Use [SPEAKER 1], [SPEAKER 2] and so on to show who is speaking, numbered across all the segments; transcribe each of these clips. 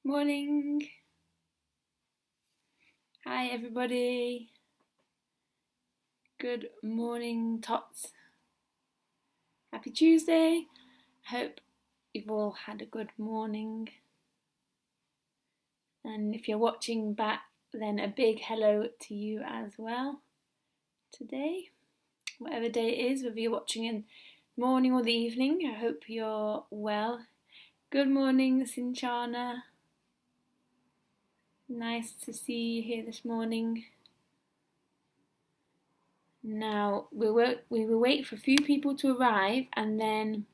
[SPEAKER 1] Morning. Hi everybody. Good morning, Tots. Happy Tuesday. I hope you've all had a good morning. And if you're watching back, then a big hello to you as well today. Whatever day it is, whether you're watching in the morning or the evening, I hope you're well. Good morning, Sinchana. Nice to see you here this morning. Now, we will wait for a few people to arrive and then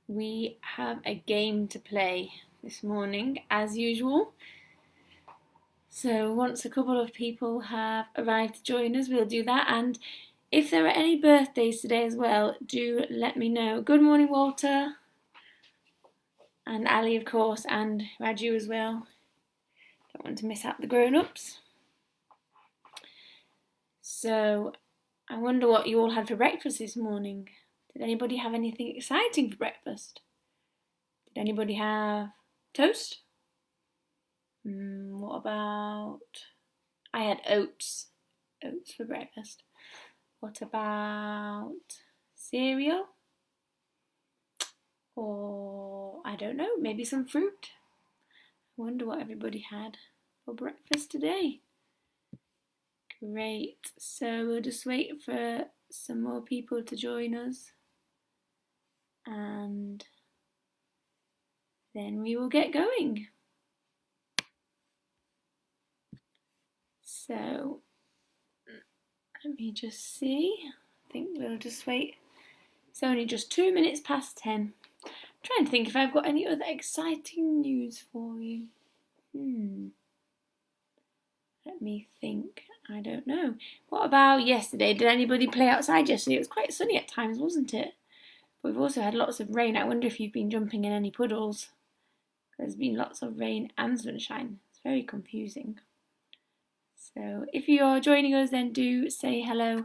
[SPEAKER 1] we have a game to play this morning, as usual. So once a couple of people have arrived to join us, we'll do that. And if there are any birthdays today as well, do let me know. Good morning, Walter. And Ali, of course, and Raju as well. Don't want to miss out the grown-ups. So I wonder what you all had for breakfast this morning. Did anybody have anything exciting for breakfast? Did anybody have toast? What about... I had oats for breakfast. What about cereal? Or, I don't know, maybe some fruit? I wonder what everybody had for breakfast today. Great, so we'll just wait for some more people to join us and then we will get going. So, let me just see. I think we'll just wait. It's only just 2 minutes past 10. I'm trying to think if I've got any other exciting news for you. Let me think. I don't know. What about yesterday? Did anybody play outside yesterday? It was quite sunny at times, wasn't it? But we've also had lots of rain. I wonder if you've been jumping in any puddles. There's been lots of rain and sunshine. It's very confusing. So if you are joining us, then do say hello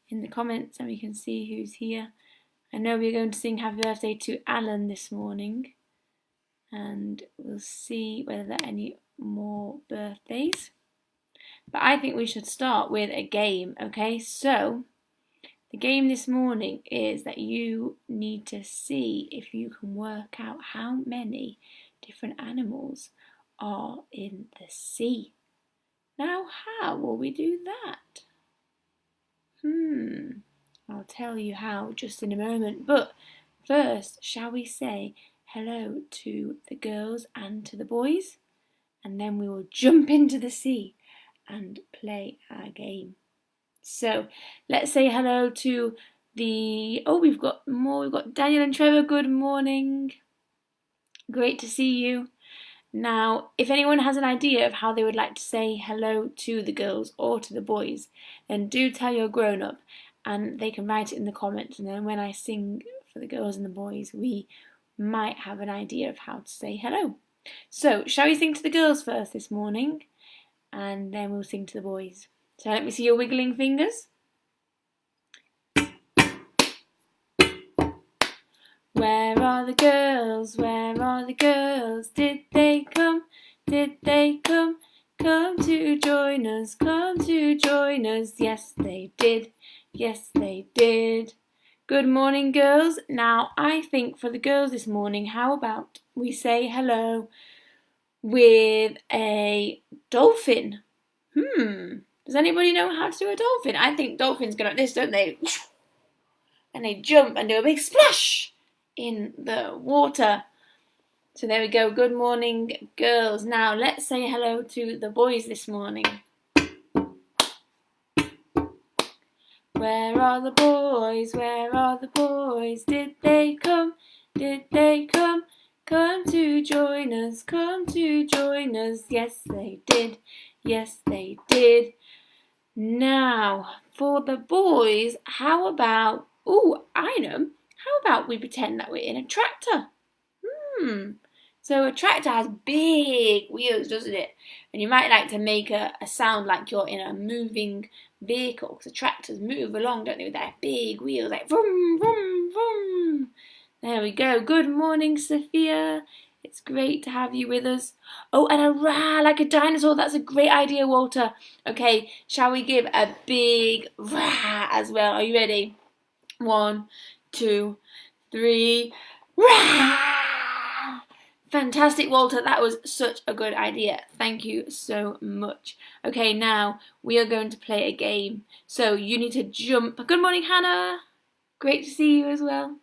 [SPEAKER 1] in the comments and we can see who's here. I know we're going to sing happy birthday to Alan this morning. And we'll see whether there are any more birthdays. But I think we should start with a game, okay? So, the game this morning is that you need to see if you can work out how many different animals are in the sea. Now, how will we do that? I'll tell you how just in a moment. But first, shall we say hello to the girls and to the boys? And then we will jump into the sea and play our game. So let's say hello to we've got more. We've got Daniel and Trevor. Good morning. Great to see you. Now, if anyone has an idea of how they would like to say hello to the girls or to the boys, then do tell your grown-up and they can write it in the comments. And then when I sing for the girls and the boys, we might have an idea of how to say hello. So, shall we sing to the girls first this morning? And then we'll sing to the boys. So let me see your wiggling fingers. Where are the girls? Where are the girls? Did they come? Did they come? Come to join us, come to join us. Yes, they did. Yes, they did. Good morning, girls. Now, I think for the girls this morning, how about we say hello with a dolphin? Does anybody know how to do a dolphin? I think dolphins go like this, don't they? And they jump and do a big splash in the water. So there we go. Good morning, girls. Now let's say hello to the boys this morning. Where are the boys? Where are the boys? Did they come? Did they come? Come to join us, come to join us. Yes, they did. Yes, they did. Now, for the boys, how about... I know. How about we pretend that we're in a tractor? So a tractor has big wheels, doesn't it? And you might like to make a sound like you're in a moving vehicle. Because the tractors move along, don't they, with their big wheels, like vroom, vroom, vroom. There we go. Good morning, Sophia. It's great to have you with us. Oh, and a rah, like a dinosaur. That's a great idea, Walter. Okay, shall we give a big rah as well? Are you ready? 1, 2, 3, rah! Fantastic, Walter. That was such a good idea. Thank you so much. Okay, now we are going to play a game. So you need to jump. Good morning, Hannah. Great to see you as well.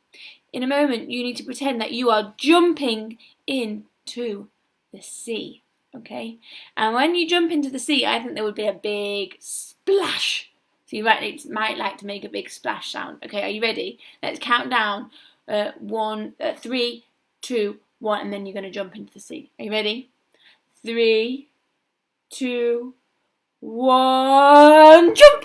[SPEAKER 1] In a moment, you need to pretend that you are jumping into the sea, okay? And when you jump into the sea, I think there would be a big splash. So you might like to make a big splash sound. Okay, are you ready? Let's count down. 3, 2, 1, and then you're going to jump into the sea. Are you ready? 3, 2, 1, jump!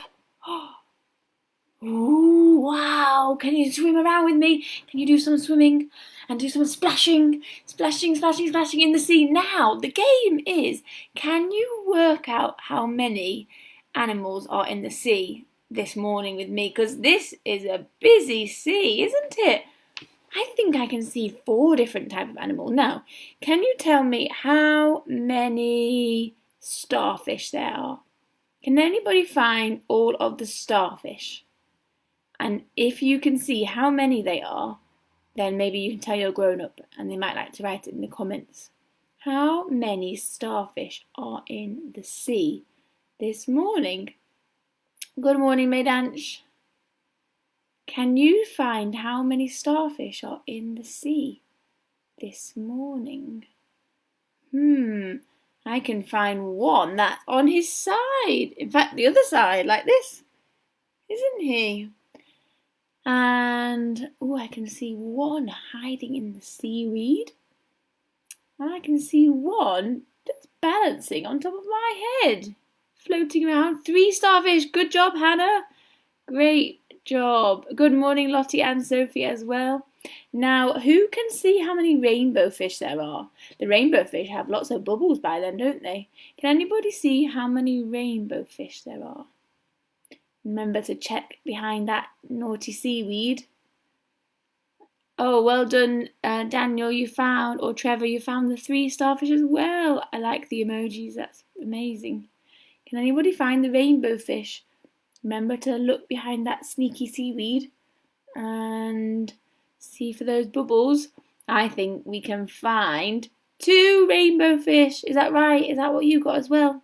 [SPEAKER 1] Ooh, wow, can you swim around with me? Can you do some swimming and do some splashing in the sea? Now, the game is, can you work out how many animals are in the sea this morning with me? Because this is a busy sea, isn't it? I think I can see 4 different types of animals. Now, can you tell me how many starfish there are? Can anybody find all of the starfish? And if you can see how many they are, then maybe you can tell you're grown up and they might like to write it in the comments. How many starfish are in the sea this morning? Good morning, Maydanch. Can you find how many starfish are in the sea this morning? I can find one that's on his side. In fact, the other side, like this, isn't he? And, I can see one hiding in the seaweed. And I can see one that's balancing on top of my head, floating around. 3 starfish. Good job, Hannah. Great job. Good morning, Lottie and Sophie as well. Now, who can see how many rainbow fish there are? The rainbow fish have lots of bubbles by them, don't they? Can anybody see how many rainbow fish there are? Remember to check behind that naughty seaweed. Oh, well done, Daniel, or Trevor, you found the 3 starfish as well. I like the emojis, that's amazing. Can anybody find the rainbow fish? Remember to look behind that sneaky seaweed and see for those bubbles. I think we can find 2 rainbow fish. Is that right? Is that what you got as well?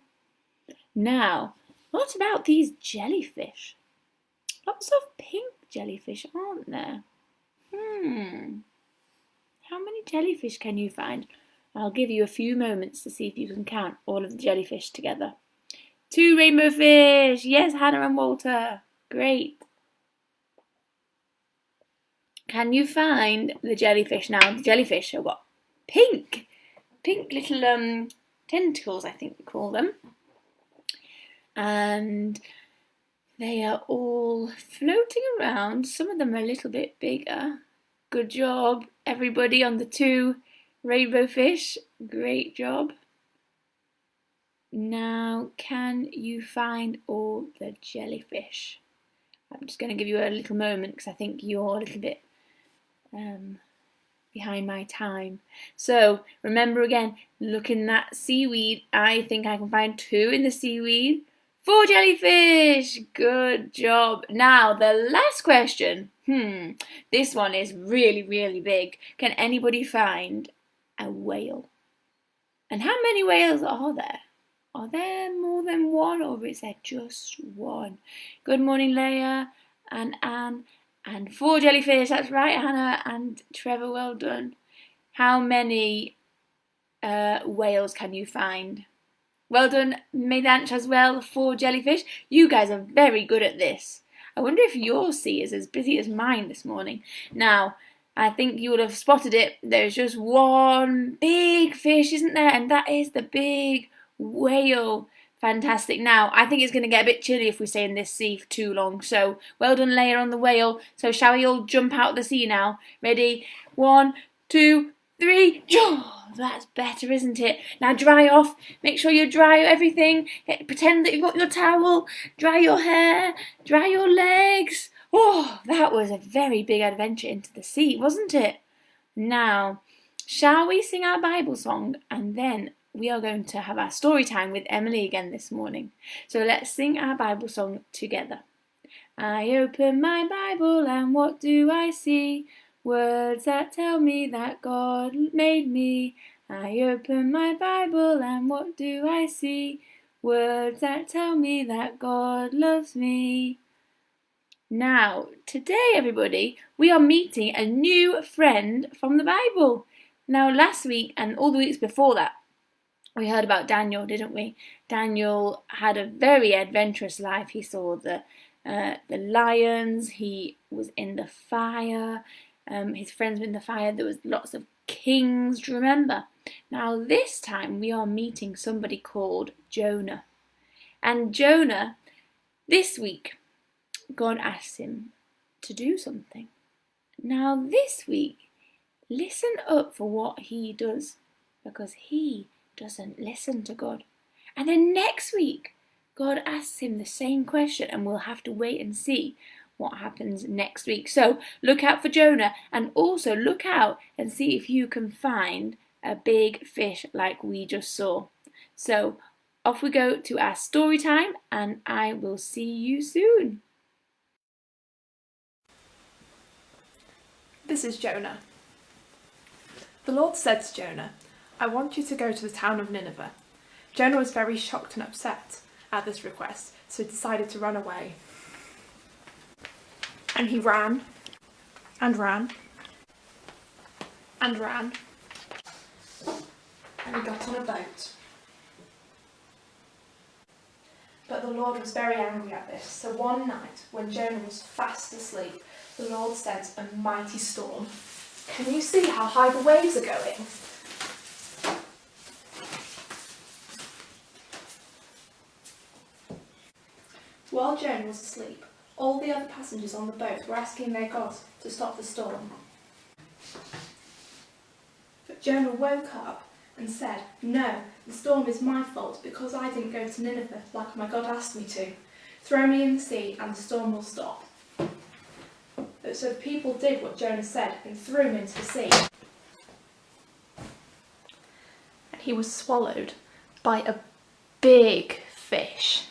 [SPEAKER 1] Now, what about these jellyfish? Lots of pink jellyfish, aren't there? How many jellyfish can you find? I'll give you a few moments to see if you can count all of the jellyfish together. 2 rainbow fish! Yes, Hannah and Walter. Great. Can you find the jellyfish now? The jellyfish have got pink little tentacles, I think we call them. And they are all floating around. Some of them are a little bit bigger. Good job, everybody, on the 2 rainbow fish. Great job. Now, can you find all the jellyfish? I'm just going to give you a little moment because I think you're a little bit behind my time. So, remember again, look in that seaweed. I think I can find 2 in the seaweed. 4 jellyfish! Good job. Now, the last question. This one is really, really big. Can anybody find a whale? And how many whales are there? Are there more than 1 or is there just 1? Good morning, Leah and Anne. And 4 jellyfish. That's right, Hannah and Trevor. Well done. How many whales can you find? Well done, Maydanch as well. 4 jellyfish. You guys are very good at this. I wonder if your sea is as busy as mine this morning. Now, I think you would have spotted it. There's just 1 big fish, isn't there? And that is the big whale. Fantastic. Now, I think it's going to get a bit chilly if we stay in this sea for too long. So, well done, Leia, on the whale. So, shall we all jump out of the sea now? Ready? 1, 2, 3. Oh, that's better, isn't it? Now, dry off. Make sure you dry everything. Pretend that you've got your towel. Dry your hair. Dry your legs. Oh, that was a very big adventure into the sea, wasn't it? Now, Shall we sing our Bible song and then we are going to have our story time with Emily again this morning. So let's sing our Bible song together. I open my Bible and what do I see? Words that tell me that God made me. I open my Bible and what do I see? Words that tell me that God loves me. Now, today everybody, we are meeting a new friend from the Bible. Now, last week and all the weeks before that, we heard about Daniel, didn't we? Daniel had a very adventurous life. He saw the lions. He was in the fire. His friends were in the fire. There was lots of kings. Do you remember? Now this time we are meeting somebody called Jonah. And Jonah, this week, God asked him to do something. Now this week, listen up for what he does, because he doesn't listen to God. And then next week, God asks him the same question, and we'll have to wait and see what happens next week. So look out for Jonah, and also look out and see if you can find a big fish like we just saw. So off we go to our story time, and I will see you soon.
[SPEAKER 2] This is Jonah. The Lord said to Jonah, I want you to go to the town of Nineveh. Jonah was very shocked and upset at this request, so he decided to run away. And he ran, and ran, and ran, and he got on a boat. But the Lord was very angry at this, so one night, when Jonah was fast asleep, the Lord sent a mighty storm. Can you see how high the waves are going? While Jonah was asleep, all the other passengers on the boat were asking their God to stop the storm. But Jonah woke up and said, no, the storm is my fault because I didn't go to Nineveh like my God asked me to. Throw me in the sea and the storm will stop. So the people did what Jonah said and threw him into the sea. And he was swallowed by a big fish.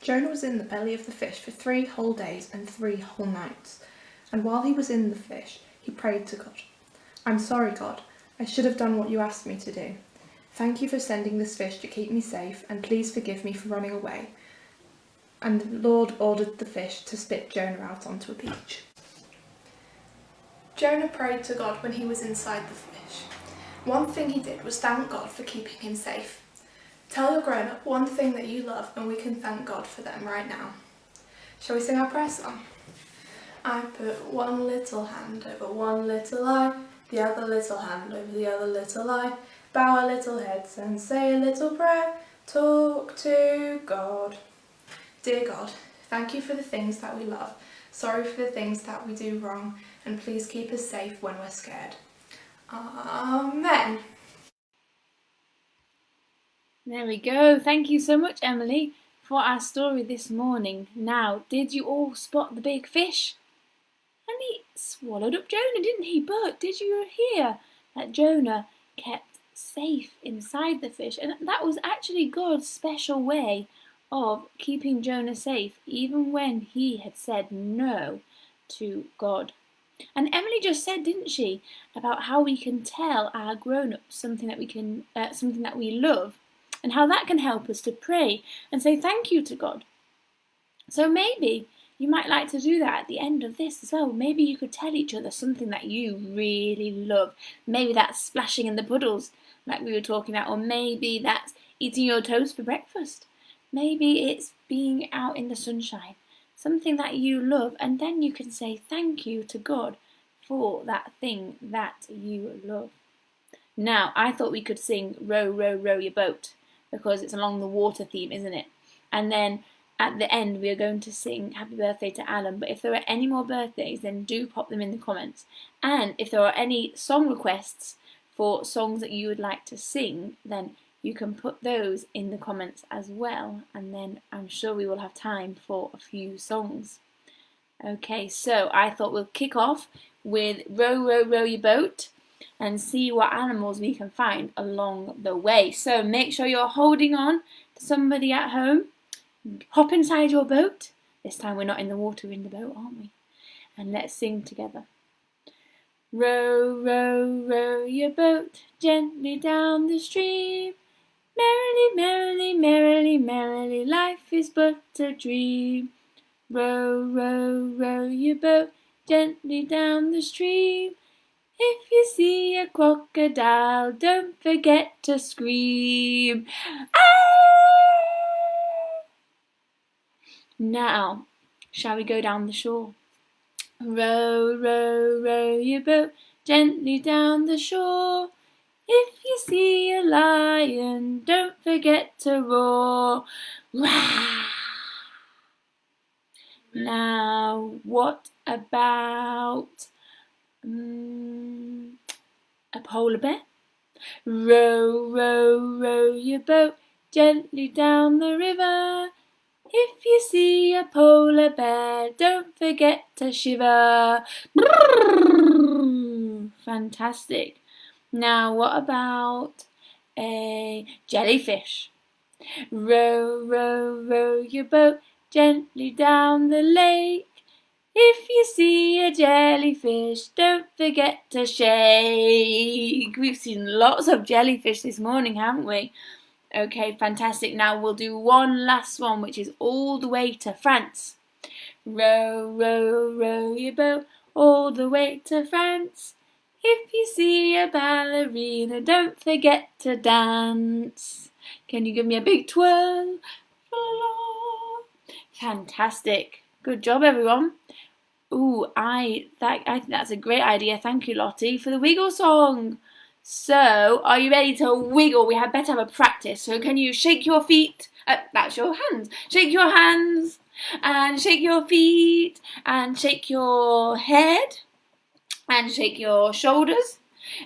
[SPEAKER 2] Jonah was in the belly of the fish for 3 whole days and 3 whole nights. And while he was in the fish, he prayed to God. I'm sorry, God. I should have done what you asked me to do. Thank you for sending this fish to keep me safe, and please forgive me for running away. And the Lord ordered the fish to spit Jonah out onto a beach. Jonah prayed to God when he was inside the fish. One thing he did was thank God for keeping him safe. Tell your grown-up one thing that you love and we can thank God for them right now. Shall we sing our prayer song? I put one little hand over one little eye, the other little hand over the other little eye, bow our little heads and say a little prayer, talk to God. Dear God, thank you for the things that we love, sorry for the things that we do wrong, and please keep us safe when we're scared. Amen.
[SPEAKER 1] There we go. Thank you so much, Emily, for our story this morning. Now, did you all spot the big fish? And he swallowed up Jonah, didn't he? But did you hear that Jonah kept safe inside the fish? And that was actually God's special way of keeping Jonah safe, even when he had said no to God. And Emily just said, didn't she, about how we can tell our grown-ups something that we love, and how that can help us to pray and say thank you to God. So maybe you might like to do that at the end of this as well. Maybe you could tell each other something that you really love. Maybe that's splashing in the puddles, like we were talking about, or maybe that's eating your toast for breakfast. Maybe it's being out in the sunshine, something that you love, and then you can say thank you to God for that thing that you love. Now, I thought we could sing Row, Row, Row Your Boat, because it's along the water theme, isn't it? And then at the end we are going to sing Happy Birthday to Alan. But if there are any more birthdays, then do pop them in the comments. And if there are any song requests for songs that you would like to sing, then you can put those in the comments as well, and then I'm sure we will have time for a few songs. Okay, so I thought we'll kick off with row, row, row your boat and see what animals we can find along the way. So make sure you're holding on to somebody at home. Hop inside your boat. This time we're not in the water, we're in the boat, aren't we? And let's sing together. Row, row, row your boat gently down the stream. Merrily, merrily, merrily, merrily, life is but a dream. Row, row, row your boat gently down the stream. If you see a crocodile, don't forget to scream. Ah! Now, shall we go down the shore? Row, row, row your boat gently down the shore. If you see a lion, don't forget to roar. Rah! Now, what about a polar bear? Row, row, row your boat gently down the river. If you see a polar bear, don't forget to shiver. Fantastic. Now, what about a jellyfish? Row, row, row your boat gently down the lake. If you see a jellyfish, don't forget to shake. We've seen lots of jellyfish this morning, haven't we? Okay, fantastic. Now we'll do one last one, which is all the way to France. Row, row, row your boat all the way to France. If you see a ballerina, don't forget to dance. Can you give me a big twirl? Fantastic. Good job, everyone. Ooh, I think that's a great idea. Thank you, Lottie, for the wiggle song. So, are you ready to wiggle? We had better have a practice. So, can you shake your feet? That's your hands. Shake your hands and shake your feet and shake your head and shake your shoulders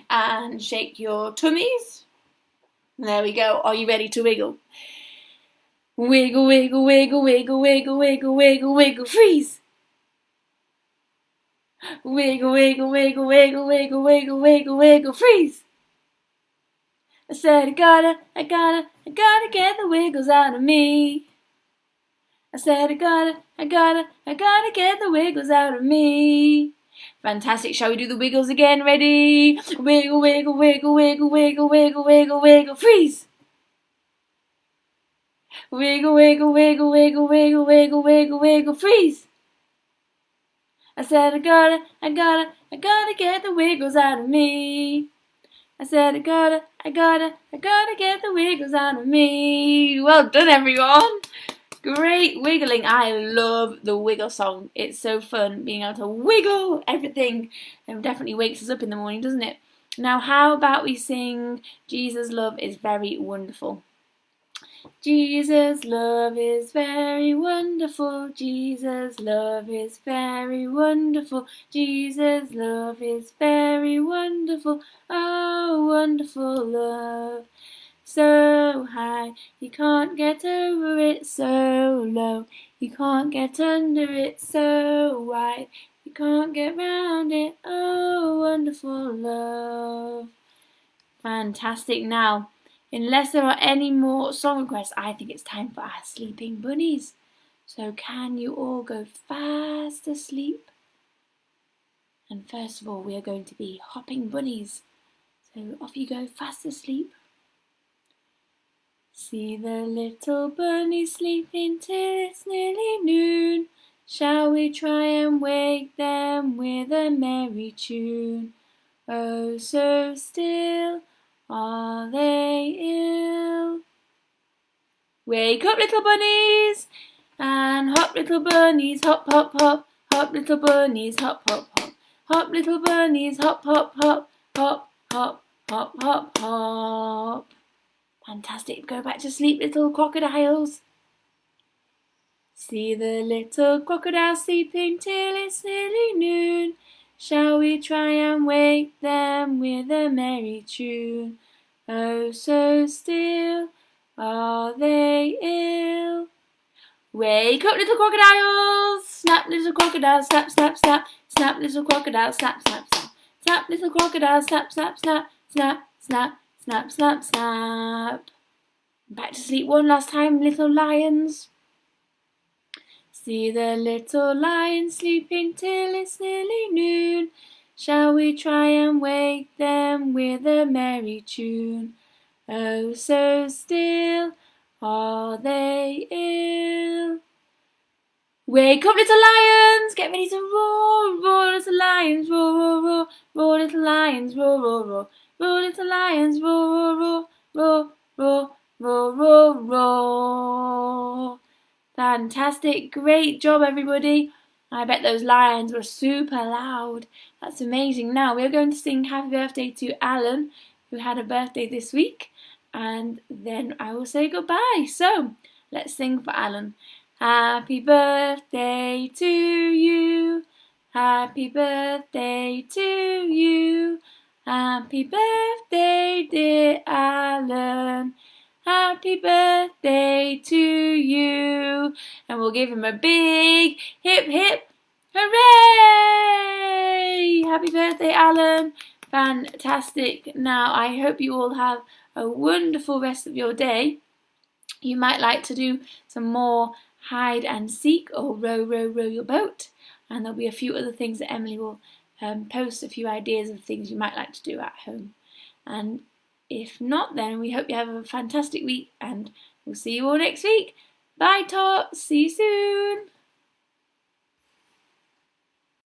[SPEAKER 1] and shake your tummies. There we go. Are you ready to wiggle? Wiggle, wiggle, wiggle, wiggle, wiggle, wiggle, wiggle, wiggle, freeze. Wiggle, wiggle, wiggle, wiggle, wiggle, wiggle, wiggle, wiggle, freeze. I said I gotta get the wiggles out of me. I said I gotta get the wiggles out of me. Fantastic. Shall we do the wiggles again? Ready? Wiggle, wiggle, wiggle, wiggle, wiggle, wiggle, wiggle, wiggle, freeze. Wiggle, wiggle, wiggle, wiggle, wiggle, wiggle, wiggle, wiggle, freeze. I said I gotta get the wiggles out of me. I said I gotta get the wiggles out of me. Well done, everyone. Great wiggling. I love the wiggle song. It's so fun being able to wiggle everything. It definitely wakes us up in the morning, doesn't it? Now, how about we sing Jesus' Love is Very Wonderful? Jesus' love is very wonderful. Jesus' love is very wonderful. Jesus' love is very wonderful. Oh, wonderful love. So high, you can't get over it. So low, you can't get under it. So wide, you can't get round it. Oh, wonderful love. Fantastic. Now, unless there are any more song requests, I think it's time for our sleeping bunnies. So can you all go fast asleep? And first of all, we are going to be hopping bunnies. So off you go, fast asleep. See the little bunnies sleeping till it's nearly noon. Shall we try and wake them with a merry tune? Oh, so still are they ill? Wake up, little bunnies, and hop, little bunnies, hop, hop, hop. Hop, little bunnies, hop, hop, hop. Hop, little bunnies, hop, hop, hop. Hop, hop, hop, hop, hop. Fantastic. Go back to sleep, little crocodiles. See the little crocodile sleeping till it's nearly noon. Shall we try and wake them with a merry tune? Oh, so still are they ill? Wake up, little crocodiles! Snap, little crocodile, snap, snap, snap. Snap, little crocodile, snap, snap, snap. Snap, little crocodile, snap, snap, snap. Snap, snap, snap, snap, snap. Back to sleep one last time, little lions. See the little lions sleeping till it's nearly noon. Shall we try and wake them with a merry tune? Oh, so still are they ill. Wake up, little lions! Get ready to roar, roar, little lions, roar, roar, roar, roar, little lions, roar, roar, roar, roar, little lions, roar, roar, roar, roar, roar, roar, roar, roar. Fantastic, great job, everybody. I bet those lions were super loud. That's amazing. Now we're going to sing happy birthday to Alan, who had a birthday this week, and then I will say goodbye. So let's sing for Alan. Happy birthday to you. Happy birthday to you. Happy birthday, dear Alan. Happy birthday to you. And we'll give him a big hip hip hooray. Happy birthday, Alan. Fantastic. Now I hope you all have a wonderful rest of your day. You might like to do some more hide and seek or row, row, row your boat. And there'll be a few other things that Emily will post a few ideas of things you might like to do at home. And if not, then we hope you have a fantastic week and we'll see you all next week. Bye, Tots. See you soon.